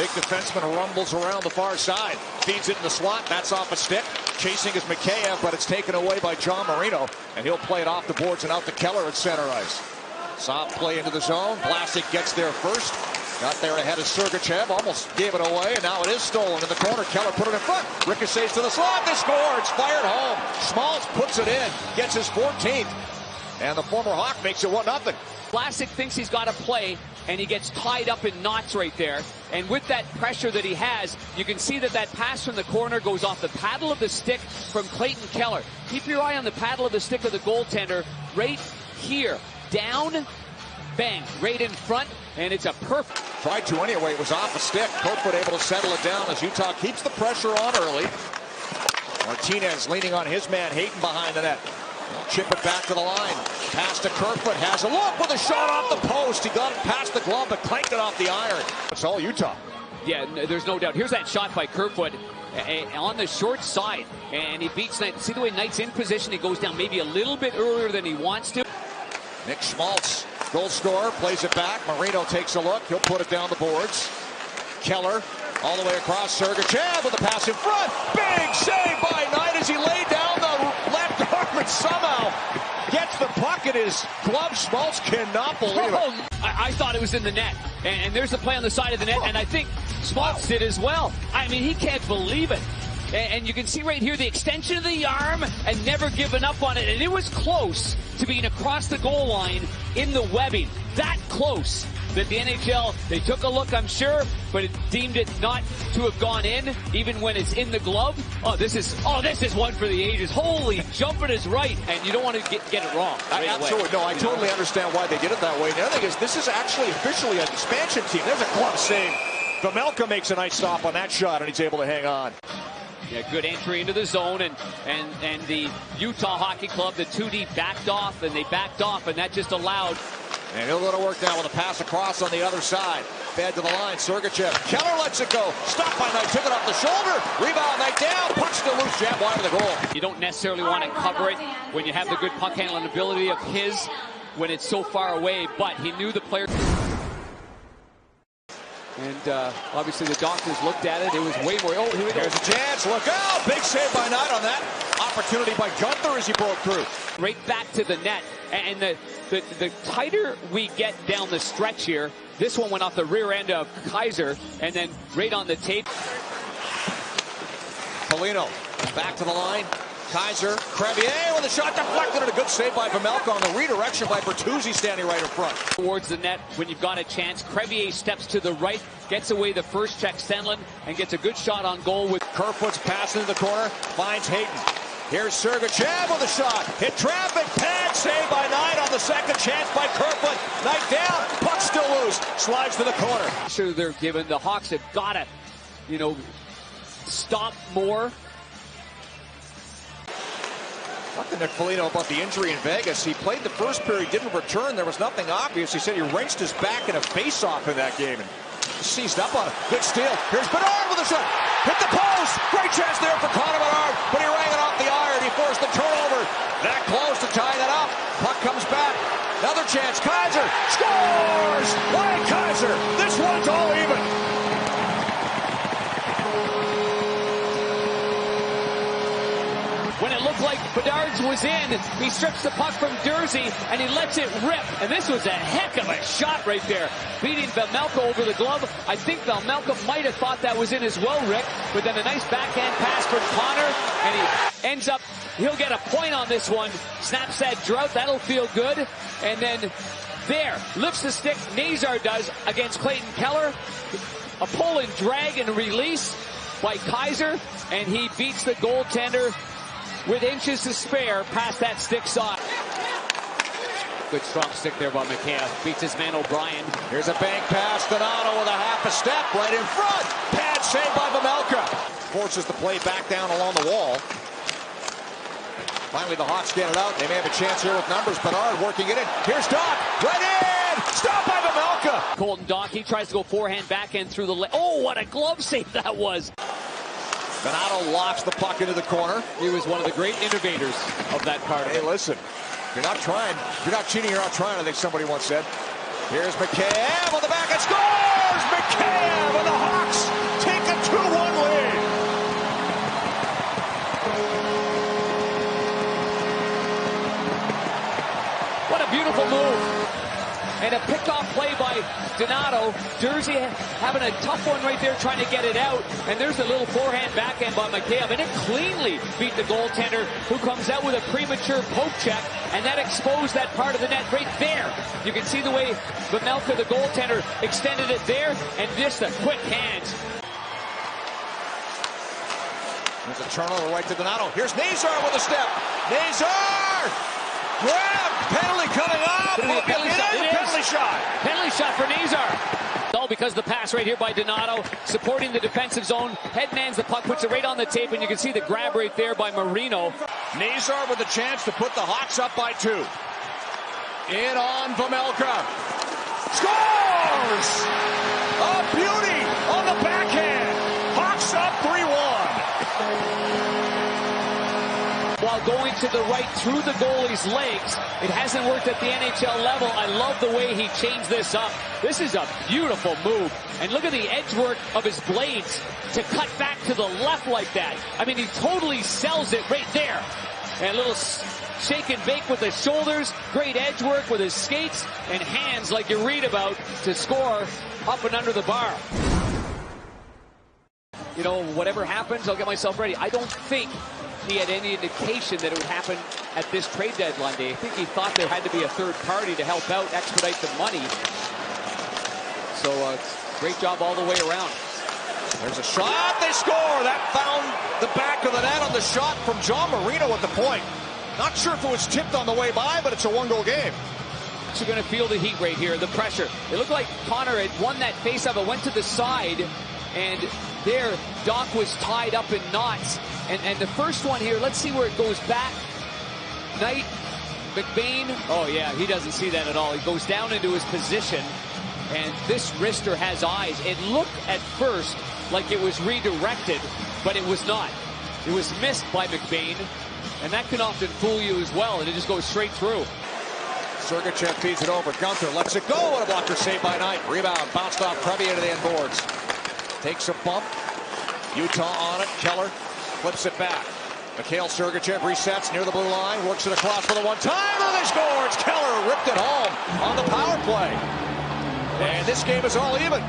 Big defenseman rumbles around the far side. Feeds it in the slot. That's off a stick. Chasing is Mikheyev, but it's taken away by John Marino. And he'll play it off the boards and out to Keller at center ice. Soft play into the zone. Vlasic gets there first. Got there ahead of Sergachev. Almost gave it away. And now it is stolen in the corner. Keller put it in front. Ricochets to the slot. They score. It's fired home. Smalls puts it in. Gets his 14th. And the former Hawk makes it 1-0. Vlasic thinks he's got to play, and he gets tied up in knots right there. And with that pressure that he has, you can see that that pass from the corner goes off the paddle of the stick from Clayton Keller. Keep your eye on the paddle of the stick of the goaltender right here. Down, bang, right in front, and it's a perfect. Tried to anyway. It was off a stick. Kerfoot able to settle it down as Utah keeps the pressure on early. Martinez leaning on his man Hayton behind the net. Chip it back to the line. Pass to Kerfoot. Has a look with a shot off the post. He got it past the glove, but clanked it off the iron. It's all Utah. Yeah, there's no doubt. Here's that shot by Kerfoot on the short side, and he beats Knight. See the way Knight's in position? He goes down maybe a little bit earlier than he wants to. Nick Schmaltz, goal scorer, plays it back. Marino takes a look. He'll put it down the boards. Keller all the way across. Sergachev with a pass in front. Big save by Knight as he laid down the left arm and somehow gets the puck in his glove. Schmaltz cannot believe it. I thought it was in the net. And there's the play on the side of the net, and I think Schmaltz did as well. I mean, he can't believe it. And you can see right here the extension of the arm and never giving up on it. And it was close to being across the goal line in the webbing. That close that the NHL, they took a look, I'm sure, but it deemed it not to have gone in, even when it's in the glove. This is one for the ages. Holy, jumping is right, and you don't want to get it wrong. Right Absolutely. Away. No, I totally understand why they did it that way. The other thing is, this is actually officially an expansion team. There's a glove save. Vamelka makes a nice stop on that shot, and he's able to hang on. Yeah, good entry into the zone, and the Utah Hockey Club, the 2D backed off, and that just allowed. And he'll go to work now with a pass across on the other side. Fed to the line, Sergachev. Keller lets it go. Stopped by Knight, took it off the shoulder. Rebound, Knight down. Puck still loose, jab wide of the goal. You don't necessarily want to cover it when you have the good puck handling ability of his when it's so far away, but he knew the player. And obviously the doctors looked at it. It was way more. Oh, here we go. There's a chance. Look out. Big save by Knight on that. Opportunity by Gunther as he broke through. Right back to the net. And the tighter we get down the stretch here, this one went off the rear end of Kaiser and then right on the tape. Polino back to the line. Kaiser, Crevier with a shot deflected and a good save by Vamelka on the redirection by Bertuzzi standing right in front. Towards the net when you've got a chance. Crevier steps to the right, gets away the first check Stenlund, and gets a good shot on goal with Kerfoot's pass into the corner, finds Hayton. Here's Sergachev with a shot. Hit traffic, pad save by Knight on the second chance by Kerfoot. Knight down, puck still loose, slides to the corner. Sure, they're given. The Hawks have got to, stop more. Talk to Nick Foligno about the injury in Vegas. He played the first period, didn't return. There was nothing obvious. He said he wrenched his back in a face-off in that game and seized up on it. Good steal. Here's Bedard with a shot. Hit the post. Great chance there for Connor Bedard, but he rang it off the iron. He forced the turnover. That close to tie that up. Puck comes back. Another chance. Kaiser scores. Wyatt Kaiser. This one's all even. When it looked like Bedard's was in, he strips the puck from Dursey, and he lets it rip. And this was a heck of a shot right there, beating Vamelka over the glove. I think Vamelka might have thought that was in as well, Rick. But then a nice backhand pass from Connor, and he ends up, he'll get a point on this one. Snaps that drought, that'll feel good. And then there, lifts the stick, Nazar does, against Clayton Keller. A pull and drag and release by Kaiser, and he beats the goaltender with inches to spare past that stick side. Good strong stick there by Mikheyev. Beats his man O'Brien. Here's a bank pass. Donato with a half a step right in front. Pad save by Vamelka. Forces the play back down along the wall. Finally the Hawks get it out. They may have a chance here with numbers. Bedard working it in. Here's Doc. Right in. Stop by Vamelka. Colton Doc, he tries to go forehand backhand through the leg. Oh, what a glove save that was. Donato locks the puck into the corner. He was one of the great innovators of that part. Hey, listen, if you're not trying, if you're not cheating, you're not trying, I think somebody once said. Here's McKayev on the back and scores! McKayev and the Hawks take a 2-1 lead. What a beautiful move. And a picked-off play by Donato. Jersey having a tough one right there trying to get it out. And there's a little forehand backhand by McKayev. And it cleanly beat the goaltender, who comes out with a premature poke check. And that exposed that part of the net right there. You can see the way Vejmelka, the goaltender, extended it there. And just a quick hands. There's a turnover right to Donato. Here's Nazar with a step. Nazar! Grab! Penalty coming up! Penalty shot! Penalty shot for Nazar. All because of the pass right here by Donato, supporting the defensive zone. Headmans the puck, puts it right on the tape, and you can see the grab right there by Marino. Nazar with a chance to put the Hawks up by 2. In on Vejmelka. Scores! A beauty on the backhand. Hawks up 3-1. While going to the right through the goalie's legs. It hasn't worked at the NHL level. I love the way he changed this up. This is a beautiful move. And look at the edge work of his blades to cut back to the left like that. I mean, he totally sells it right there. And a little shake and bake with the shoulders. Great edge work with his skates and hands like you read about to score up and under the bar. You know, whatever happens, I'll get myself ready. I don't think he had any indication that it would happen at this trade deadline day. I think he thought there had to be a third party to help out, expedite the money. So, great job all the way around. There's a shot, they score! That found the back of the net on the shot from John Marino at the point. Not sure if it was tipped on the way by, but it's a one-goal game. So going to feel the heat right here, the pressure. It looked like Connor had won that face-off. It went to the side, and there, Doc was tied up in knots. And the first one here, let's see where it goes back. Knight, McBain, oh yeah, he doesn't see that at all. He goes down into his position, and this wrister has eyes. It looked at first like it was redirected, but it was not. It was missed by McBain, and that can often fool you as well, and it just goes straight through. Sergachev feeds it over. Gunther lets it go. What a blocker save by Knight. Rebound, bounced off Crevier to the end boards. Takes a bump. Utah on it. Keller flips it back. Mikhail Sergachev resets near the blue line. Works it across for the one-timer. They score. It's Keller ripped it home on the power play. And this game is all even.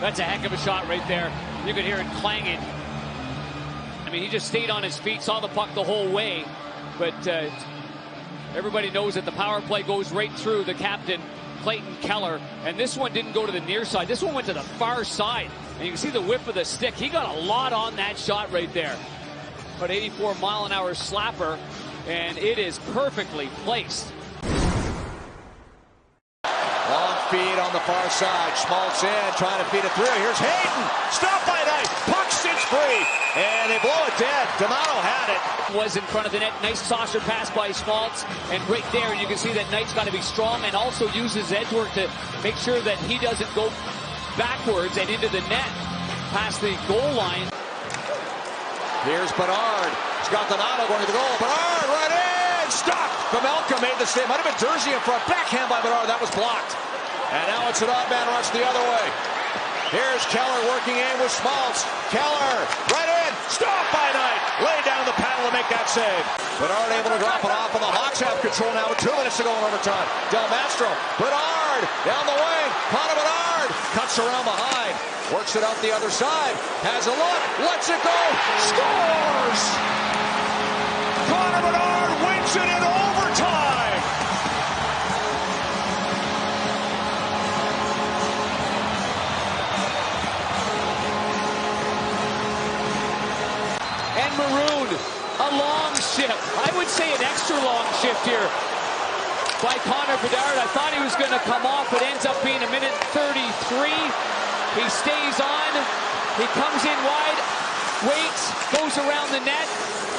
That's a heck of a shot right there. You could hear it clanging. I mean, he just stayed on his feet, saw the puck the whole way. But everybody knows that the power play goes right through the captain, Clayton Keller. And this one didn't go to the near side. This one went to the far side. And you can see the whip of the stick. He got a lot on that shot right there. About 84-mile-an-hour slapper. And it is perfectly placed. Long feed on the far side. Schmaltz in, trying to feed it through. Here's Hayden. Stopped by Knight. Puck sits free. And they blow it dead. Donato had it. Was in front of the net. Nice saucer pass by Schmaltz. And right there, you can see that Knight's got to be strong and also uses edge work to make sure that he doesn't go backwards and into the net past the goal line. Here's Bernard. He's got Donato going to the goal. Bernard right in. Stopped. Vejmelka made the save. Might have been Jersey in front. Backhand by Bernard. That was blocked. And now it's an odd man rush the other way. Here's Keller working in with Schmaltz. Keller right in. Stopped by Knight. Lay down the paddle to make that save. Bernard able to drop it off, and the Hawks have control now with 2 minutes to go in overtime. Del Mastro. Bernard down the wing. Connor Bernard cuts around behind. Works it out the other side. Has a look. Lets it go. Scores! Connor Bernard wins it in overtime. And Maroon, a long shift. I would say an extra long shift here by Connor Bedard. I thought he was going to come off. It ends up being a minute 33. He stays on. He comes in wide, waits, goes around the net,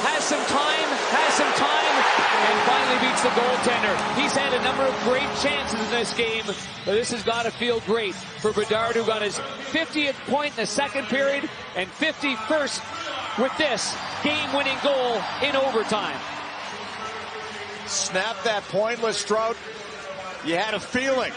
has some time, and finally beats the goaltender. He's had a number of great chances in this game, but this has got to feel great for Bedard, who got his 50th point in the second period and 51st with this game-winning goal in overtime. Snap that pointless, Strout. You had a feeling.